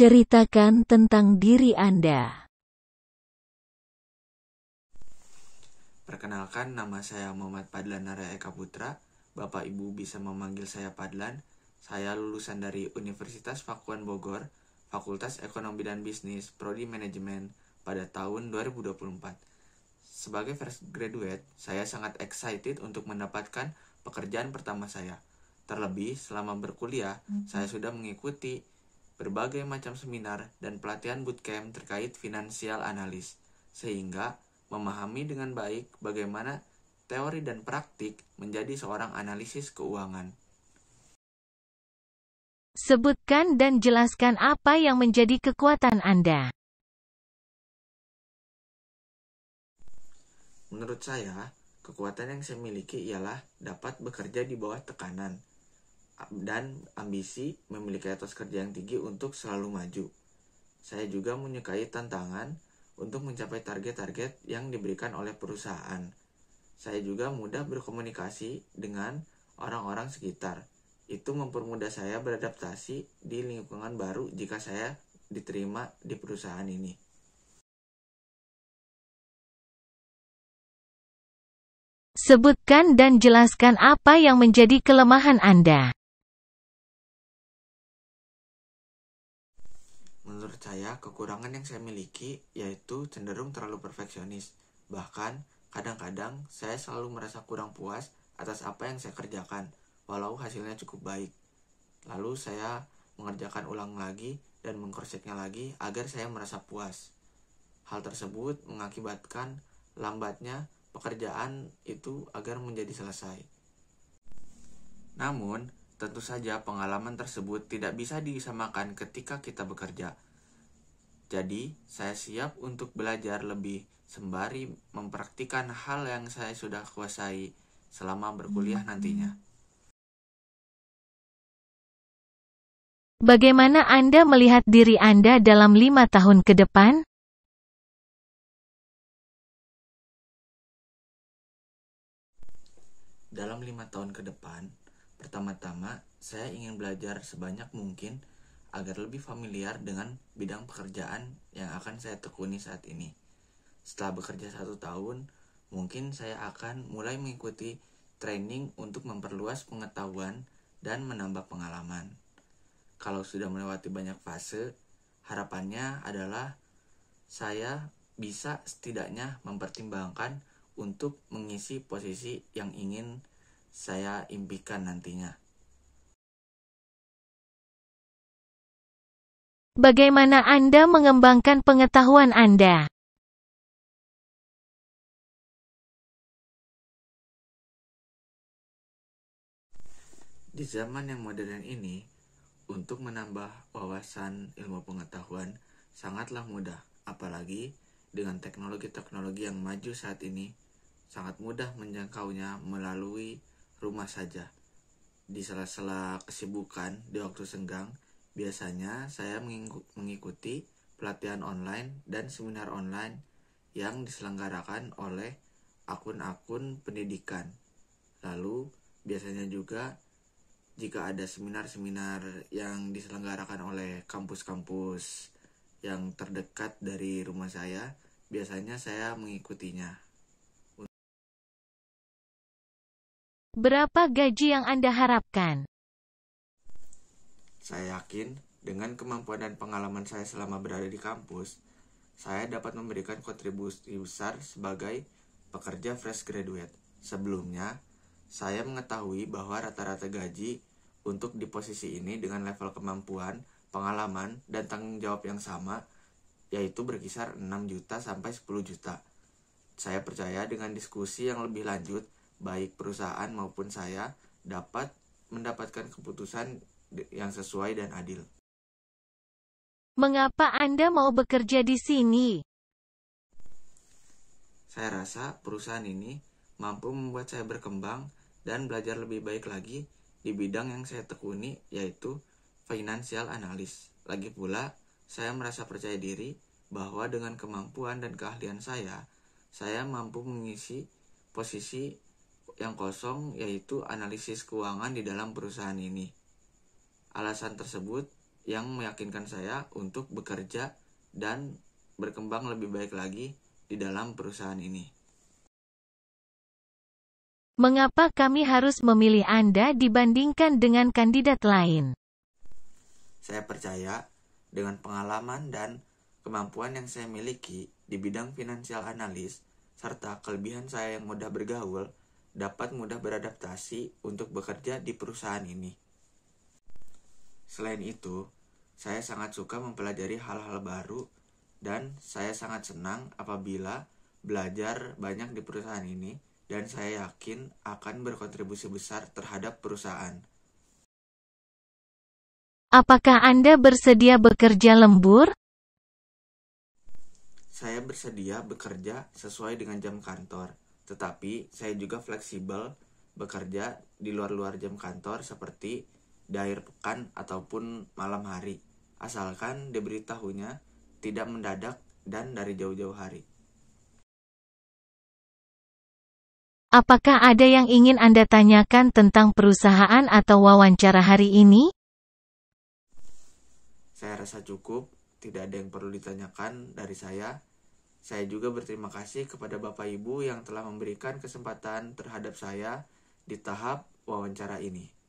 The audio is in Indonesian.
Ceritakan tentang diri Anda. Perkenalkan, nama saya Muhammad Padlan Arya Eka Putra. Bapak Ibu bisa memanggil saya Padlan. Saya lulusan dari Universitas Pakuan Bogor, Fakultas Ekonomi dan Bisnis, Prodi Manajemen pada tahun 2024. Sebagai fresh graduate, saya sangat excited untuk mendapatkan pekerjaan pertama saya. Terlebih, selama berkuliah, saya sudah mengikuti berbagai macam seminar dan pelatihan bootcamp terkait financial analysis, sehingga memahami dengan baik bagaimana teori dan praktik menjadi seorang analisis keuangan. Sebutkan dan jelaskan apa yang menjadi kekuatan Anda. Menurut saya, kekuatan yang saya miliki ialah dapat bekerja di bawah tekanan dan ambisi memiliki etos kerja yang tinggi untuk selalu maju. Saya juga menyukai tantangan untuk mencapai target-target yang diberikan oleh perusahaan. Saya juga mudah berkomunikasi dengan orang-orang sekitar. Itu mempermudah saya beradaptasi di lingkungan baru jika saya diterima di perusahaan ini. Sebutkan dan jelaskan apa yang menjadi kelemahan Anda. Menurut saya, kekurangan yang saya miliki yaitu cenderung terlalu perfeksionis. Bahkan, kadang-kadang saya selalu merasa kurang puas atas apa yang saya kerjakan, walau hasilnya cukup baik. Lalu saya mengerjakan ulang lagi dan mengcross-checknya lagi agar saya merasa puas. Hal tersebut mengakibatkan lambatnya pekerjaan itu agar menjadi selesai. Namun, tentu saja pengalaman tersebut tidak bisa disamakan ketika kita bekerja. Jadi, saya siap untuk belajar lebih sembari mempraktikkan hal yang saya sudah kuasai selama berkuliah nantinya. Bagaimana Anda melihat diri Anda dalam 5 tahun ke depan? Dalam 5 tahun ke depan, pertama-tama saya ingin belajar sebanyak mungkin agar lebih familiar dengan bidang pekerjaan yang akan saya tekuni saat ini. Setelah bekerja 1 tahun, mungkin saya akan mulai mengikuti training untuk memperluas pengetahuan dan menambah pengalaman. Kalau sudah melewati banyak fase, harapannya adalah saya bisa setidaknya mempertimbangkan untuk mengisi posisi yang ingin saya impikan nantinya. Bagaimana Anda mengembangkan pengetahuan Anda? Di zaman yang modern ini, untuk menambah wawasan ilmu pengetahuan sangatlah mudah, apalagi dengan teknologi-teknologi yang maju saat ini, sangat mudah menjangkaunya melalui rumah saja. Di sela-sela kesibukan di waktu senggang, biasanya saya mengikuti pelatihan online dan seminar online yang diselenggarakan oleh akun-akun pendidikan. Lalu, biasanya juga jika ada seminar-seminar yang diselenggarakan oleh kampus-kampus yang terdekat dari rumah saya, biasanya saya mengikutinya. Berapa gaji yang Anda harapkan? Saya yakin dengan kemampuan dan pengalaman saya selama berada di kampus, saya dapat memberikan kontribusi besar sebagai pekerja fresh graduate. Sebelumnya, saya mengetahui bahwa rata-rata gaji untuk di posisi ini dengan level kemampuan, pengalaman, dan tanggung jawab yang sama, yaitu berkisar 6 juta sampai 10 juta. Saya percaya dengan diskusi yang lebih lanjut, baik perusahaan maupun saya dapat mendapatkan keputusan yang sesuai dan adil. Mengapa Anda mau bekerja di sini? Saya rasa perusahaan ini mampu membuat saya berkembang dan belajar lebih baik lagi di bidang yang saya tekuni, yaitu financial analysis. Lagi pula, saya merasa percaya diri bahwa dengan kemampuan dan keahlian saya mampu mengisi posisi yang kosong, yaitu analisis keuangan di dalam perusahaan ini. Alasan tersebut yang meyakinkan saya untuk bekerja dan berkembang lebih baik lagi di dalam perusahaan ini. Mengapa kami harus memilih Anda dibandingkan dengan kandidat lain? Saya percaya dengan pengalaman dan kemampuan yang saya miliki di bidang financial analis, serta kelebihan saya yang mudah bergaul, dapat mudah beradaptasi untuk bekerja di perusahaan ini. Selain itu, saya sangat suka mempelajari hal-hal baru dan saya sangat senang apabila belajar banyak di perusahaan ini dan saya yakin akan berkontribusi besar terhadap perusahaan. Apakah Anda bersedia bekerja lembur? Saya bersedia bekerja sesuai dengan jam kantor, tetapi saya juga fleksibel bekerja di luar jam kantor seperti di akhir pekan ataupun malam hari, asalkan diberitahunya tidak mendadak dan dari jauh-jauh hari. Apakah ada yang ingin Anda tanyakan tentang perusahaan atau wawancara hari ini? Saya rasa cukup, tidak ada yang perlu ditanyakan dari saya. Saya juga berterima kasih kepada Bapak Ibu yang telah memberikan kesempatan terhadap saya di tahap wawancara ini.